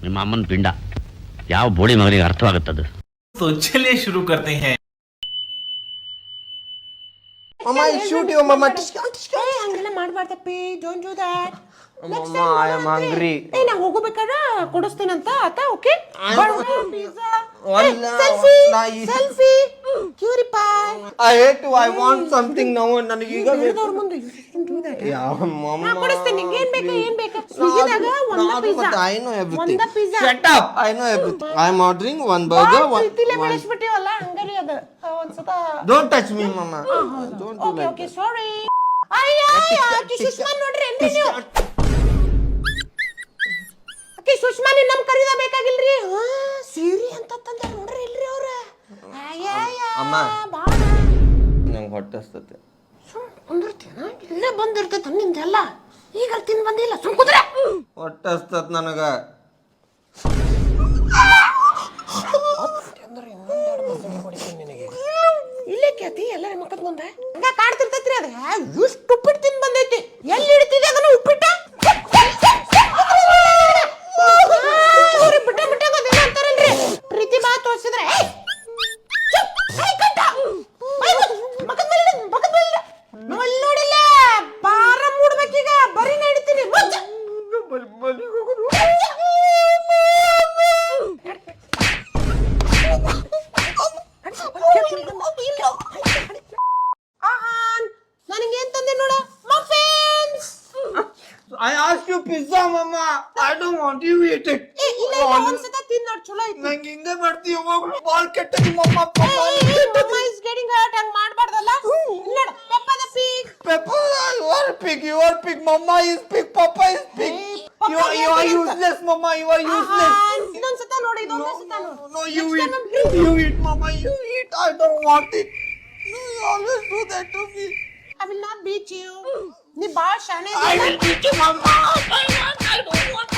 ನಿಮ್ಮ ಅಮ್ಮನ ಪಿಂಡ ಯಾವ ಬೋಳಿ ಮಗನಿಗೆ ಅರ್ಥವಾಗುತ್ತದು. तो चलिए शुरू करते हैं. Mama, I'll shoot you, Mama. ಹಂಗೆಲ್ಲ ಮಾಡ್ಬಾರ್ದಪ್ಪಿ, don't do that. Mama, I am hungry. ನಾ ಹೋಗಬೇಕಾದ್ರೆ ಕೊಡಿಸ್ತೀನಂತ ಆತ. ಓಕೆ ಪಿಜ್ಜಾ ಸೆಲ್ಫಿ ಕ್ಯೂರಿ ಪಾಯ್. I hate to. I want something now. ನನಗೆ ಈಗ ಬೇರೆದವ್ರ ಮುಂದೆ ಡೂ ದಟ್. Mama. ನಾ ಕೊಡಿಸ್ತೀನಿ. ನಿಂಗೆ ಏನ್ ಬೇಕು ಸ್ವಿಗ್ಗಿದಾಗ ಒಂದು ಪಿಜ್ಜಾ. I know everything. ಒಂದು pizza. Shut up. I know everything. I am ordering one burger. ಪ್ರೀತಿಲೇ ಬೆಳೆಸ್ಬಿಟ್ಟಿವಲ್ಲ ಹಂಗರಿ ಅದು ಒಂದ್ಸತ. Don't touch me, Mama. Don't do like okay sorry. ಅಯ್ಯ ಸುಷ್ಮಾ ನೋಡ್ರಿ ಏನ್ರಿ ನೀವು. ಅಕ್ಕಿ ಸುಷ್ಮಾ ನಿನ್ನ ನಮ್ ಕರೀದ ಬೇಕಾಗಿಲ್ರಿ. ಸೀರಿ ಅಂತ ತಂದ ನೋಡ್ರಿ ಇಲ್ರಿ ಅವ್ರ. ಅಮ್ಮ. ಬಾಳ ನಂಗೆ ಹೊಟ್ಟೆ ಹಸ್ತತೆ. ಕುಂದಿರ್ತೀನ ಇಲ್ಲೇ ಬಂದಿರ್ತೈತೆ ನಿಮ್ದೆಲ್ಲ. ಈಗ ತಿಂದು ಬಂದಿಲ್ಲ ಸುಮ್ ಕುಂದ್ರೆ. ಹೊಟ್ಟೆ ಹಸ್ತತ್ ನನಗ. ಇಲ್ಲೇ ಕೇತಿ ಎಲ್ಲರ ಮಕ್ಕದ ಮುಂದೆ ಹಂಗ ಕಾಡ್ತಿರ್ತೈತ್ರಿ ಅದ. ಎಷ್ಟು ಉಪ್ಪಿಟ್ಟು ತಿಂದು ಬಂದೈತಿ. ಎಲ್ಲಿ ಇಡ್ತಿದೆ ಅದನ್ನ ಉಪ್ಪಿಟ್ಟ. ಬಿಟ್ಟ ಗೊತ್ತಿಲ್ಲ ಅಂತಾರಲ್ರಿ. ಪ್ರೀತಿ ಬಾ ತೋರಿಸಿದ್ರೆ ನೋಡಿಲ್ಲ ಬಾರ ಮೂಡ್ಬೇಕೀಗ. ಬರೀ ನಡಿತೀನಿ ನನಗೇನ್ ತಂದೆ ನೋಡ muffins. I asked you pizza, Mama. I don't want you eat it. ಇಲ್ಲ ಒಂದ್ಸತ ತಿಂದ್ ನೋಡ್ ಚಲೋ ಐತಿ. ನಂಗೆ ಹಿಂಗೆ ಮಾಡ್ತೀವಿ ಯಾವಾಗಲೂ ಬಾಲ್ ಕೆಟ್ಟದಿ ಮಮ್ಮ. Papa is getting hurt. ಹಂಗ್ ಮಾಡ್ಬಾರ್ದಲ್ಲ. ನೋಡು Peppa the pig. Peppa, you are pig. You are pig. Mama is pig. Papa is pig. You are useless, Mama. You are useless. ಇದೊಂದ್ಸತ ನೋಡಿ ಇದೊಂದ್ಸತ ನೋಡು. No, you eat. You eat, Mama. You eat. I don't want it. You always do that to me. I will not beat you. ನೀ ಬಾಳ ಶಾಣೆ I will beat you, Mama. I don't want.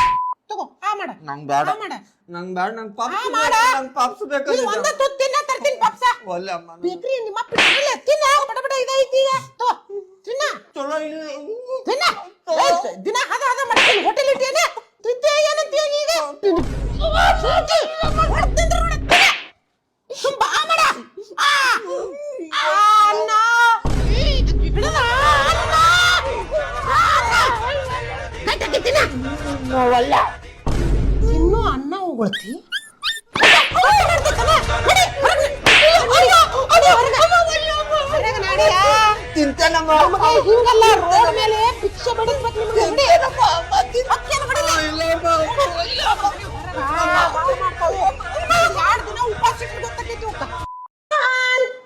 ತಗೋ ಆ ಮಾಡ. ನಂಗೆ ಬೇಡ. ಆ ಮಾಡ. ನಂಗೆ ಬೇಡ. ನಂಗೆ ಪಾಪ್ಸ್ ಆ ಮಾಡ. ಬೇಕು. ನಂಗೆ ಪಾಪ್ಸ್ ಬೇಕು. ನೀ ಒಂದ ತುತ್ತು ತಿನ್ನ ತರ್ತೀನಿ ಪಪ್ಸ. ಒಲ್ಲೆ ಅಮ್ಮ. ಬೇಕ್ರಿ ನಿಮ್ಮ ಅಪ್ಪ ಇಲ್ಲ ತಿನ್ನ ಬಡ ಇದೈತಿ ಈಗ. ತಗೋ ತಿನ್ನ ಚಲೋ ಇಲ್ಲ. ತಿನ್ನ. ದಿನ ಹದ ಮಾಡ್ತೀನಿ ಹೋಟೆಲ್ ಇಟ್ಟೇನೆ. ತಿಂತೆ ಏನಂತೀಯ ಈಗ? ಹೊಡ್ತಿದ್ರು ನೋಡ. ಸುಮ್ಮ ಆ ಮಾಡ. ಅನ್ನ ಬಿಡದ ಅನ್ನ. ನೋವಲ್ಲ ಇನ್ನು ಅನ್ನ ಉಗುಳ್ತಿ. ತಿಂತೇನಮ್ಮ. ಹಿಂಗಲ್ಲ ರೋಡ್ ಮೇಲೆ ಭಿಕ್ಷೆ ಬಿಡಿಸ್ಬೇಕು ನಿಮ್ಗೆ.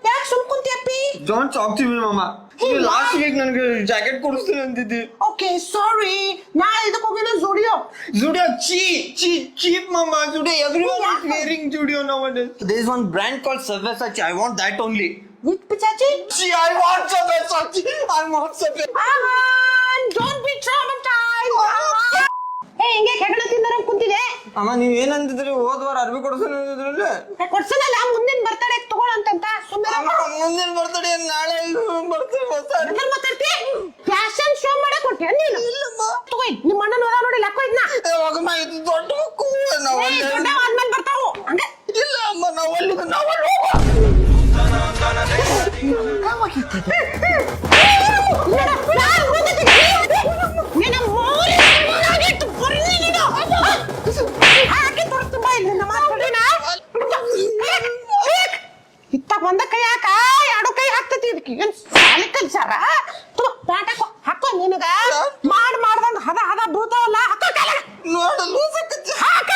ಯಾಕೆ ಸುಮ್ ಕುಂತಿಯಪ್ಪಿ? Don't talk to me, Mama. Last week ನನಗೆ ಜಾಕೆಟ್ ಕೊಡಿಸ್ತೀನಿ ಅಂತಿದ್ದಿ. Okay sorry. ನಾಳೆ ಇದಕ್ಕೆ ಹೋಗಿನ Zudio. Zudio cheap, Mama. Zudio, everyone is wearing Zudio nowadays. There is one brand called Sabyasachi. I want that only. With ಪಿಚಾಚಿ? I want Sabyasachi. I want Sabyasachi. Don't be traumatized. ಹಿಂಗೆ ಕೆಗಣ ತಿಂದರ ಕುಂತಿದೆ. ಅಮ್ಮ ನೀವು ಏನಂತಿದ್ರಿ ಹೋದ ವಾರ ಅರ್ಬಿ ಕೊಡಿಸ್ತೀನಿ ಅಂತಿದ್ರಲ್ಲ. ಕೊಡ್ಸನಲ್ಲ ಮುಂದಿನ ಬರ್ತಡೇ ತಗೊಳ್ಳಂತ ಸುಮ್ಮನೆ. ಮುಂದಿನ ಬರ್ತಡೇ ನಾಳೆ ಬರ್ತಡೇ ಎದ್ರ ಮಾತಾಡ್ತಿ? ಫ್ಯಾಷನ್ ಶೋ ಮಾಡಕ್ ಕೊಟ್ಟೆ ನೀನು? ಇಲ್ಲಮ್ಮ. ತಗೋ ನಿಮ್ಮ ಅಣ್ಣನ ಹೋದ ನೋಡಿ ಲಕ್ಕೋ ಇದ್ನ. ಹೋಗಮ್ಮ ಇದು ದೊಡ್ಡ ಮಕ್ಕು ನಾವು ದೊಡ್ಡ ಆದ್ಮೇಲೆ ಬರ್ತಾವು ಹಂಗೆ. ಇಲ್ಲ ಅಮ್ಮ ನಾವು ಇತ್ತ ಒಂದ ಕೈ ಹಾಕ ಎರಡು ಕೈ ಹಾಕ್ತತಿ. ಇದಕ್ಕೆ ಏನ್ ಸಾಲಿ ಕಲ್ಸಾರ? ಹಾಕೋ ನಿನಗ ಮಾಡ್ದಂಗ ಹದ ಬೂತಾವಲ್ಲ ಹಾಕೋ ನೋಡಲು ಹಾಕ